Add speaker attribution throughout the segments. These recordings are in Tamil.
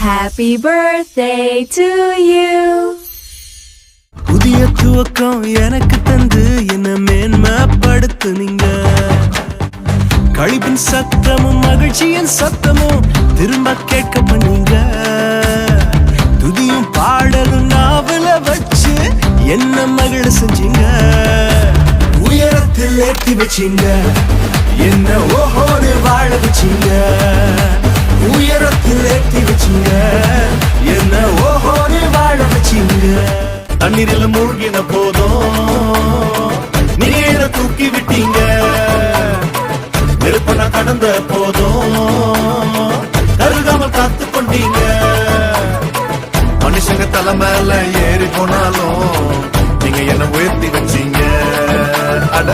Speaker 1: Happy birthday to you.
Speaker 2: புதிய துவக்கம் எனக்கு தந்து என்ன மேன்மைப்படுத்துனீங்க. கழிப்பின் சத்தமும் மகிழ்ச்சியின் சத்தமும் திரும்ப கேட்க பண்ணீங்க. துதியும் பாடலும் நாவல வச்சு என்ன மகிழ செஞ்சீங்க. உயரத்தில் ஏற்றி வச்சீங்க, என்ன ஓஹோடு வாழ வச்சீங்க. உயரத்தில் ஏற்றி வச்சீங்க, என்ன ஓஹோடு வாழ வச்சீங்க. தண்ணீரில் மூழ்கின போதும் நீர தூக்கி விட்டீங்க. நெருப்பன கடந்த போதும் கருகாமல் காத்து கொண்டீங்க. மனுஷங்க தலை மேல ஏறி போனாலும் நீங்க என்ன உயர்த்தி வச்சீங்க. அட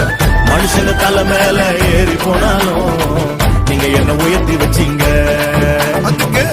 Speaker 2: மனுஷங்க தலை மேல ஏறி போனாலும் நீங்க என்ன உயர்த்தி வச்சீங்க. அதுக்கு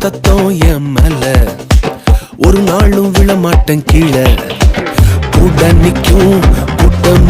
Speaker 2: தத்தம் என் மேல ஒரு நாளும் விழமாட்டேன் கீழே. கூட நிக்கும் கூட்டம்